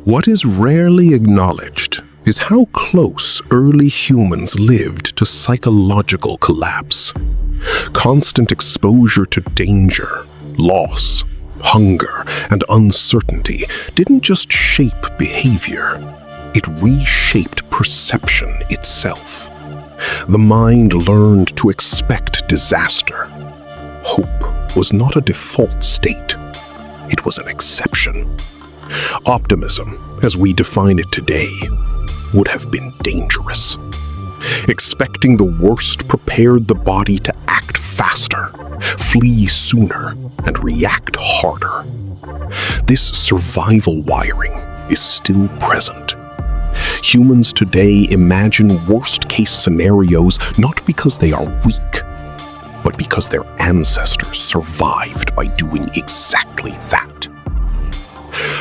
What is rarely acknowledged is how close early humans lived to psychological collapse. Constant exposure to danger, loss, hunger, and uncertainty didn't just shape behavior, it reshaped perception itself. The mind learned to expect disaster. Hope was not a default state, it was an exception. Optimism, as we define it today, would have been dangerous. Expecting the worst prepared the body to act faster, flee sooner, and react harder. This survival wiring is still present. Humans today imagine worst-case scenarios not because they are weak, but because their ancestors survived by doing exactly that.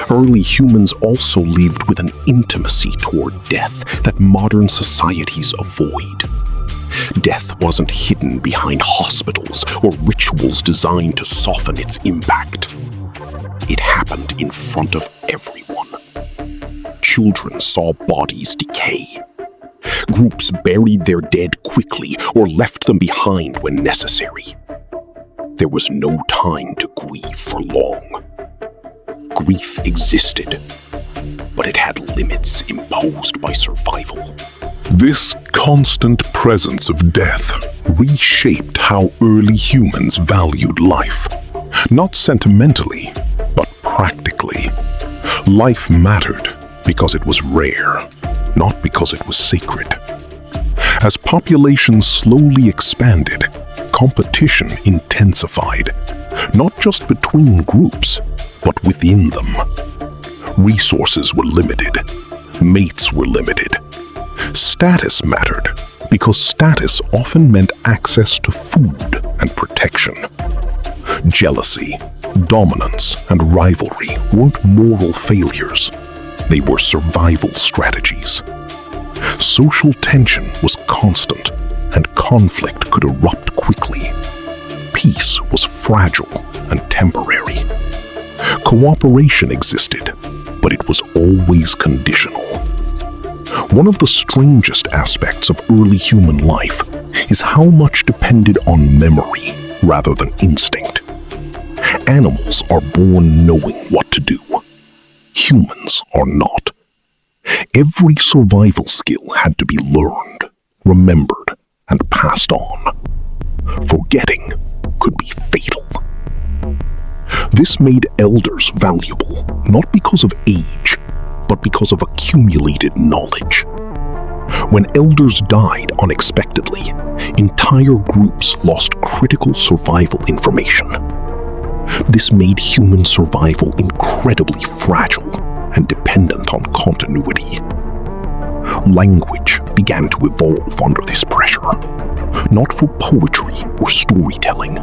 Early humans also lived with an intimacy toward death that modern societies avoid. Death wasn't hidden behind hospitals or rituals designed to soften its impact. It happened in front of everyone. Children saw bodies decay. Groups buried their dead quickly or left them behind when necessary. There was no time to grieve for long. Grief existed, but it had limits imposed by survival. This constant presence of death reshaped how early humans valued life. Not sentimentally, but practically. Life mattered because it was rare, not because it was sacred. As populations slowly expanded, competition intensified, not just between groups, but within them. Resources were limited, mates were limited. Status mattered because status often meant access to food and protection. Jealousy, dominance, and rivalry weren't moral failures. They were survival strategies. Social tension was constant, and conflict could erupt quickly. Peace was fragile and temporary. Cooperation existed, but it was always conditional. One of the strangest aspects of early human life is how much depended on memory rather than instinct. Animals are born knowing what to do. Humans are not. Every survival skill had to be learned, remembered, and passed on. Forgetting could be fatal. This made elders valuable, not because of age, but because of accumulated knowledge. When elders died unexpectedly, entire groups lost critical survival information. This made human survival incredibly fragile and dependent on continuity. Language began to evolve under this pressure, not for poetry or storytelling,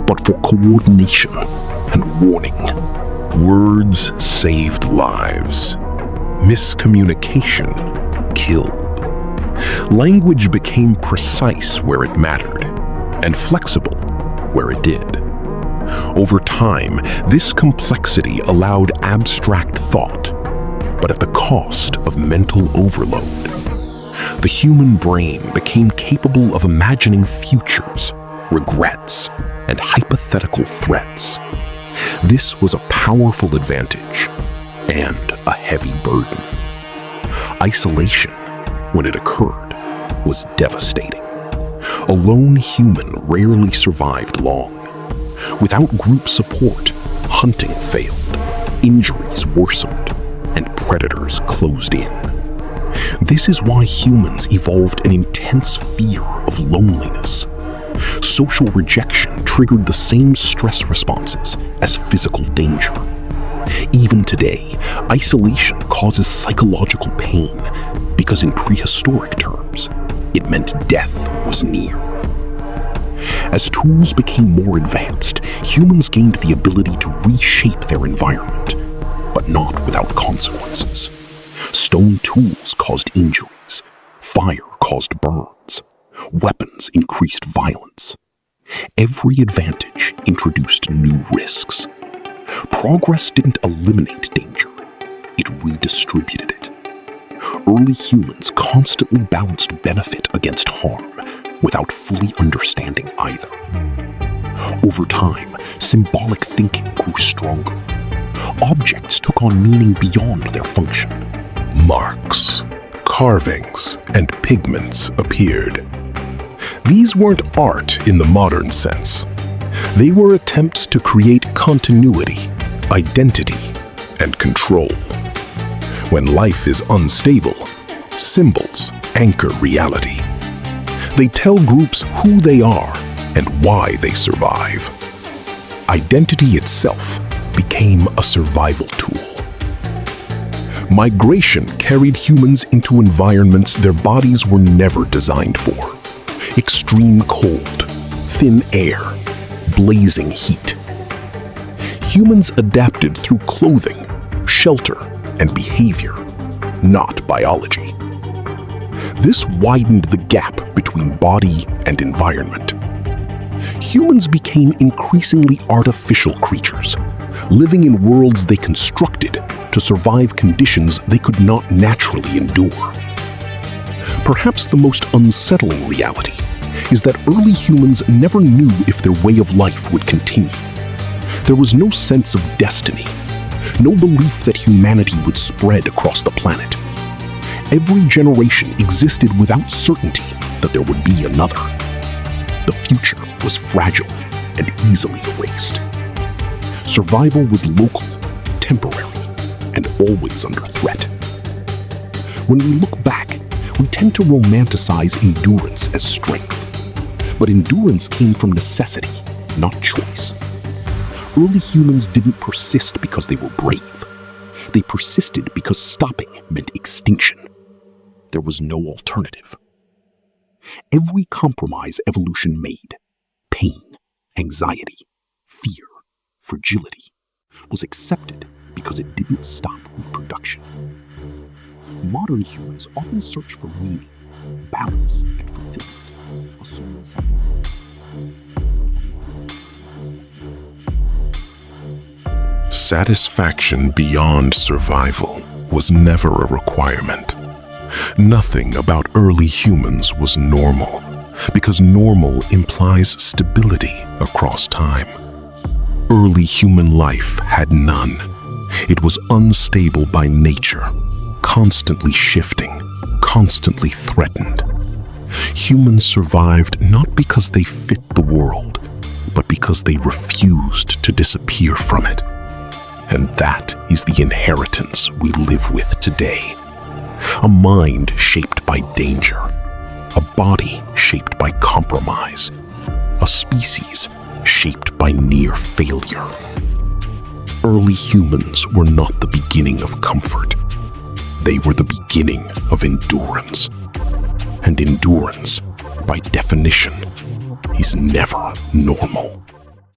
but for coordination and warning. Words saved lives. Miscommunication killed. Language became precise where it mattered, and flexible where it did. Over time, this complexity allowed abstract thought, but at the cost of mental overload. The human brain became capable of imagining futures, regrets, and hypothetical threats. This was a powerful advantage and a heavy burden. Isolation, when it occurred, was devastating. A lone human rarely survived long. Without group support, hunting failed, injuries worsened, and predators closed in. This is why humans evolved an intense fear of loneliness. Social rejection triggered the same stress responses as physical danger. Even today, isolation causes psychological pain because in prehistoric terms, it meant death was near. As tools became more advanced, humans gained the ability to reshape their environment, but not without consequences. Stone tools caused injuries, fire caused burns, weapons increased violence. Every advantage introduced new risks. Progress didn't eliminate danger, it redistributed it. Early humans constantly balanced benefit against harm without fully understanding either. Over time, symbolic thinking grew stronger. Objects took on meaning beyond their function. Marks, carvings, and pigments appeared. These weren't art in the modern sense. They were attempts to create continuity, identity, and control. When life is unstable, symbols anchor reality. They tell groups who they are and why they survive. Identity itself became a survival tool. Migration carried humans into environments their bodies were never designed for. Extreme cold, thin air, blazing heat. Humans adapted through clothing, shelter, and behavior, not biology. This widened the gap between body and environment. Humans became increasingly artificial creatures, living in worlds they constructed to survive conditions they could not naturally endure. Perhaps the most unsettling reality is that early humans never knew if their way of life would continue. There was no sense of destiny, no belief that humanity would spread across the planet. Every generation existed without certainty that there would be another. The future was fragile and easily erased. Survival was local, temporary, and always under threat. When we look back, we tend to romanticize endurance as strength. But endurance came from necessity, not choice. Early humans didn't persist because they were brave. They persisted because stopping meant extinction. There was no alternative. Every compromise evolution made, pain, anxiety, fear, fragility, was accepted because it didn't stop reproduction. Modern humans often search for meaning, balance, and fulfillment, assuming something's Satisfaction beyond survival was never a requirement. Nothing about early humans was normal, because normal implies stability across time. Early human life had none. It was unstable by nature, constantly shifting, constantly threatened. Humans survived not because they fit the world, but because they refused to disappear from it. And that is the inheritance we live with today. A mind shaped by danger, a body shaped by compromise, a species shaped by near failure. Early humans were not the beginning of comfort. They were the beginning of endurance. And endurance, by definition, is never normal.